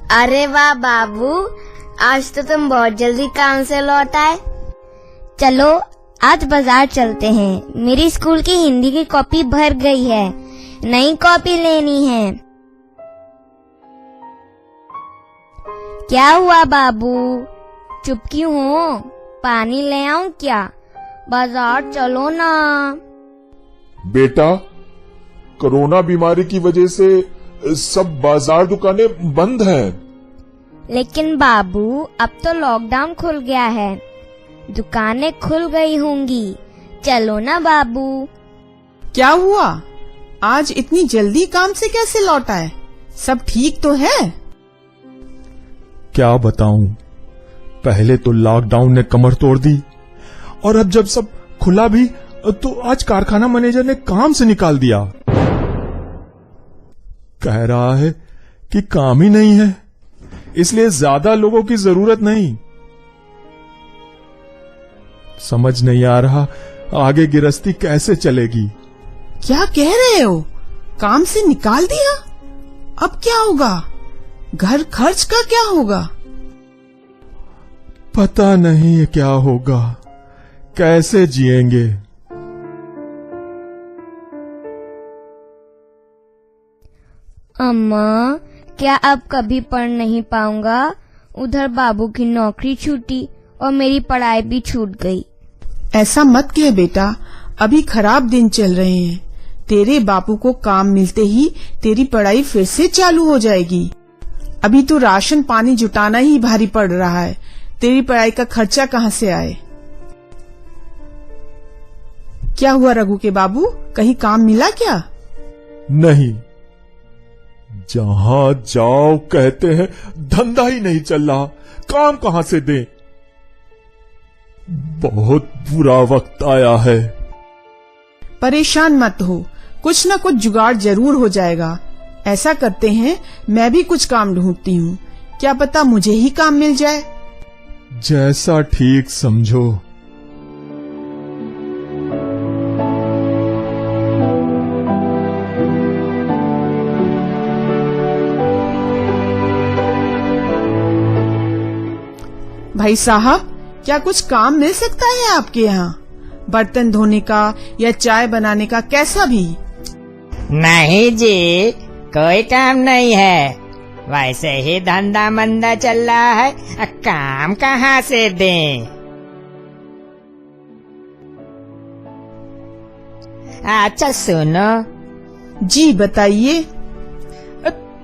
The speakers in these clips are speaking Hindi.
अरे वाह बाबू, आज तो तुम बहुत जल्दी काम से लौट आए। चलो आज बाजार चलते हैं, मेरी स्कूल की हिंदी की कॉपी भर गई है, नई कॉपी लेनी है। क्या हुआ बाबू, चुप क्यों हो? पानी ले आऊं क्या? बाजार चलो ना। बेटा, कोरोना बीमारी की वजह से सब बाजार दुकानें बंद हैं। लेकिन बाबू अब तो लॉकडाउन खुल गया है, दुकानें खुल गई होंगी, चलो ना बाबू। क्या हुआ, आज इतनी जल्दी काम से कैसे लौट आए? सब ठीक तो है? क्या बताऊं, पहले तो लॉकडाउन ने कमर तोड़ दी और अब जब सब खुला भी तो आज कारखाना मैनेजर ने काम से निकाल दिया। कह रहा है कि काम ही नहीं है, इसलिए ज्यादा लोगों की जरूरत नहीं। समझ नहीं आ रहा आगे गृहस्थी कैसे चलेगी। क्या कह रहे हो, काम से निकाल दिया? अब क्या होगा, घर खर्च का क्या होगा? पता नहीं क्या होगा, कैसे जिएंगे। अम्मा, क्या अब कभी पढ़ नहीं पाऊंगा? उधर बाबू की नौकरी छूटी और मेरी पढ़ाई भी छूट गई। ऐसा मत कह बेटा, अभी खराब दिन चल रहे हैं। तेरे बापू को काम मिलते ही तेरी पढ़ाई फिर से चालू हो जाएगी। अभी तो राशन पानी जुटाना ही भारी पड़ रहा है, तेरी पढ़ाई का खर्चा कहाँ से आए? क्या हुआ रघु के बाबू, कहीं काम मिला क्या? नहीं, जहां जाओ कहते हैं धंधा ही नहीं चल रहा, काम कहां से दें। बहुत बुरा वक्त आया है। परेशान मत हो, कुछ न कुछ जुगाड़ जरूर हो जाएगा। ऐसा करते हैं, मैं भी कुछ काम ढूंढती हूँ, क्या पता मुझे ही काम मिल जाए। जैसा ठीक समझो। भाई साहब, क्या कुछ काम मिल सकता है आपके यहाँ? बर्तन धोने का या चाय बनाने का, कैसा भी? नहीं जी, कोई काम नहीं है, वैसे ही धंधा मंदा चल रहा है, काम कहाँ से दें? अच्छा सुनो। जी बताइए।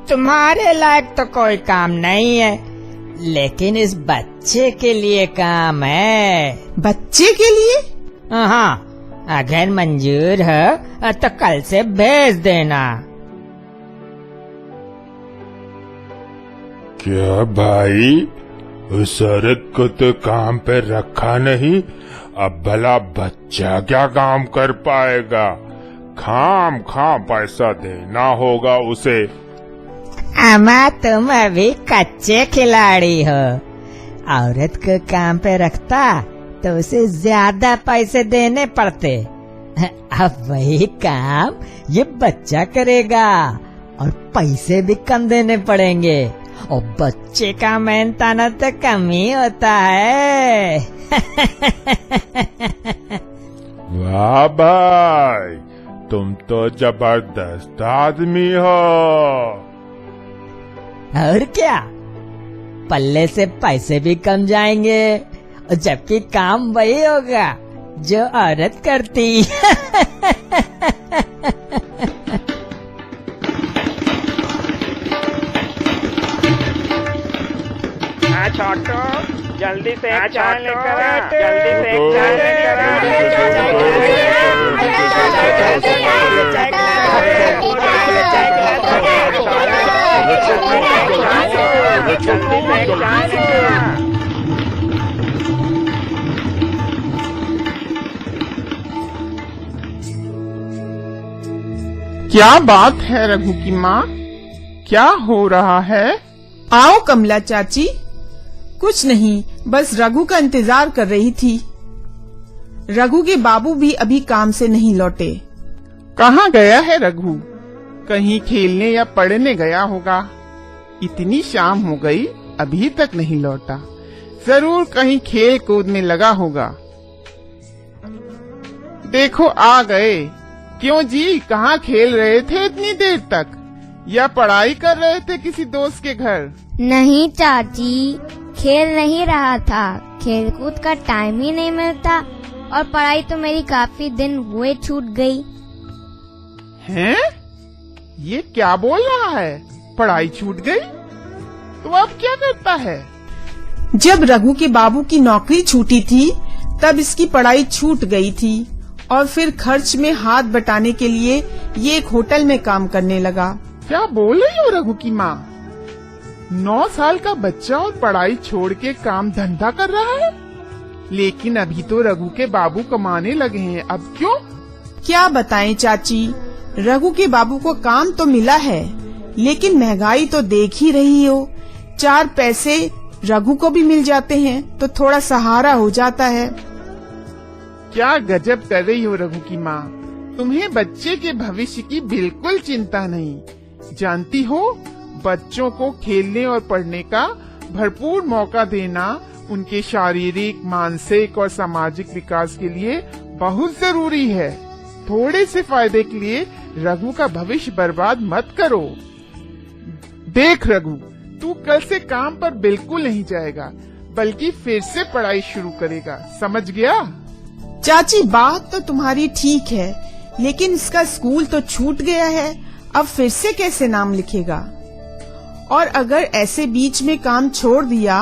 तुम्हारे लायक तो कोई काम नहीं है, लेकिन इस बच्चे के लिए काम है। बच्चे के लिए? हाँ, अगर मंजूर है तो कल से भेज देना। क्या भाई, उस औरत को तो काम पे रखा नहीं, अब भला बच्चा क्या काम कर पाएगा? खाम पैसा देना होगा उसे। अम्मा, तुम अभी कच्चे खिलाड़ी हो, औरत को काम पे रखता तो उसे ज्यादा पैसे देने पड़ते। अब वही काम ये बच्चा करेगा और पैसे भी कम देने पड़ेंगे, और बच्चे का मेहनताना तो कम ही होता है। वाह भाई, तुम तो जबरदस्त आदमी हो। और क्या, पल्ले से पैसे भी कम जाएंगे, जबकि काम वही होगा जो औरत करती। छोटो, जल्दी से चाय लेकर आ, जल्दी से चाय लेकर आ। क्या बात है रघु की माँ, क्या हो रहा है? आओ कमला चाची। कुछ नहीं, बस रघु का इंतजार कर रही थी। रघु के बाबू भी अभी काम से नहीं लौटे। कहाँ गया है रघु? कहीं खेलने या पढ़ने गया होगा। इतनी शाम हो गई अभी तक नहीं लौटा। जरूर कहीं खेल कूद में लगा होगा। देखो आ गए। क्यों जी, कहाँ खेल रहे थे इतनी देर तक, या पढ़ाई कर रहे थे किसी दोस्त के घर? नहीं चाची, खेल नहीं रहा था। खेलकूद का टाइम ही नहीं मिलता और पढ़ाई तो मेरी काफी दिन हुए छूट गई। हैं? ये क्या बोल रहा है? पढ़ाई छूट गई? तो अब क्या करता है? जब रघु के बाबू की नौकरी छूटी थी तब इसकी पढ़ाई छूट गई थी और फिर खर्च में हाथ बटाने के लिए ये एक होटल में काम करने लगा। क्या बोल रही हो रघु की माँ? 9 साल का बच्चा और पढ़ाई छोड़ के काम धंधा कर रहा है? लेकिन अभी तो रघु के बाबू कमाने लगे हैं, अब क्यों? क्या बताएं चाची, रघु के बाबू को काम तो मिला है, लेकिन महंगाई तो देख ही रही हो। 4 पैसे रघु को भी मिल जाते हैं तो थोड़ा सहारा हो जाता है। क्या गजब कर रही हो रघु की माँ, तुम्हें बच्चे के भविष्य की बिल्कुल चिंता नहीं। जानती हो, बच्चों को खेलने और पढ़ने का भरपूर मौका देना उनके शारीरिक, मानसिक और सामाजिक विकास के लिए बहुत जरूरी है। थोड़े से फायदे के लिए रघु का भविष्य बर्बाद मत करो। देख रघु, तू कल से काम पर बिल्कुल नहीं जाएगा, बल्कि फिर से पढ़ाई शुरू करेगा, समझ गया? चाची, बात तो तुम्हारी ठीक है, लेकिन इसका स्कूल तो छूट गया है, अब फिर से कैसे नाम लिखेगा? और अगर ऐसे बीच में काम छोड़ दिया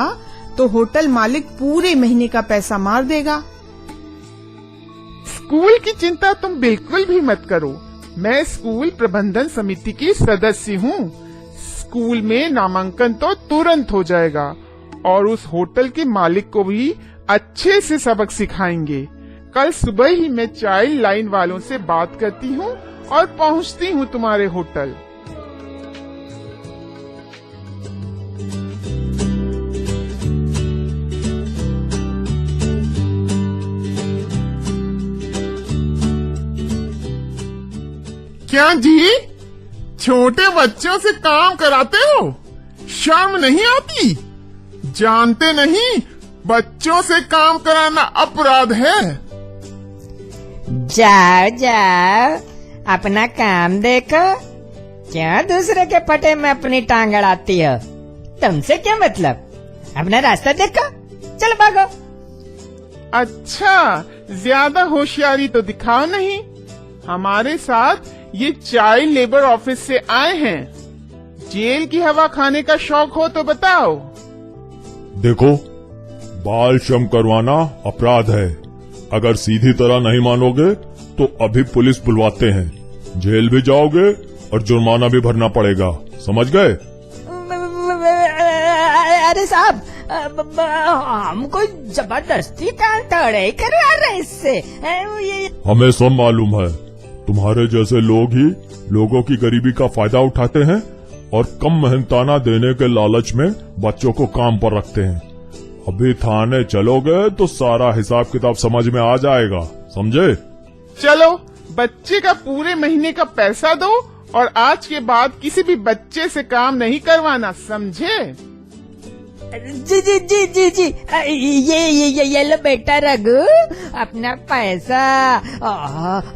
तो होटल मालिक पूरे महीने का पैसा मार देगा। स्कूल की चिंता तुम बिल्कुल भी मत करो। मैं स्कूल प्रबंधन समिति की सदस्य हूँ। स्कूल में नामांकन तो तुरंत हो जाएगा और उस होटल के मालिक को भी अच्छे से सबक सिखाएंगे। कल सुबह ही मैं चाइल्ड लाइन वालों से बात करती हूँ और पहुँचती हूँ तुम्हारे होटल। क्या जी, छोटे बच्चों से काम कराते हो? शर्म नहीं आती? जानते नहीं, बच्चों से काम कराना अपराध है। जाओ जाओ, अपना काम देखो। क्या दूसरे के पटे में अपनी टांग अड़ाती हो? तुमसे क्या मतलब? अपना रास्ता देखो, चल भागो। अच्छा, ज्यादा होशियारी तो दिखाओ नहीं। हमारे साथ ये चाइल्ड लेबर ऑफिस से आए हैं। जेल की हवा खाने का शौक हो तो बताओ। देखो, बाल श्रम करवाना अपराध है। अगर सीधी तरह नहीं मानोगे तो अभी पुलिस बुलवाते हैं। जेल भी जाओगे और जुर्माना भी भरना पड़ेगा, समझ गए? अरे साहब, हमको जबरदस्ती तड़े करवा रहे इससे। हमें सब मालूम है, तुम्हारे जैसे लोग ही लोगों की गरीबी का फायदा उठाते हैं और कम मेहनताना देने के लालच में बच्चों को काम पर रखते हैं। अभी थाने चलोगे तो सारा हिसाब किताब समझ में आ जाएगा, समझे? चलो, बच्चे का पूरे महीने का पैसा दो और आज के बाद किसी भी बच्चे से काम नहीं करवाना, समझे? जी जी जी जी जी, ये लो बेटा रघु, अपना पैसा।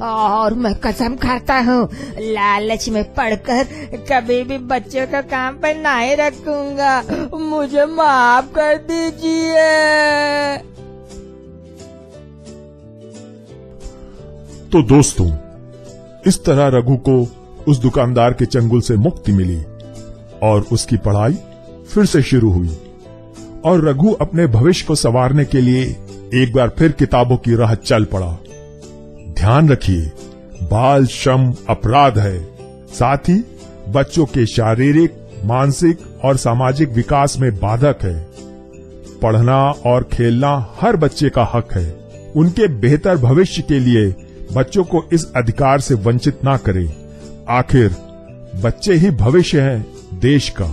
और मैं कसम खाता हूँ, लालच में पड़कर कभी भी बच्चों का काम पर नहीं रखूंगा। मुझे माफ कर दीजिए। तो दोस्तों, इस तरह रघु को उस दुकानदार के चंगुल से मुक्ति मिली और उसकी पढ़ाई फिर से शुरू हुई और रघु अपने भविष्य को संवारने के लिए एक बार फिर किताबों की राह चल पड़ा। ध्यान रखिए, बाल श्रम अपराध है, साथ ही बच्चों के शारीरिक, मानसिक और सामाजिक विकास में बाधक है। पढ़ना और खेलना हर बच्चे का हक है। उनके बेहतर भविष्य के लिए बच्चों को इस अधिकार से वंचित ना करें। आखिर बच्चे ही भविष्य हैं देश का।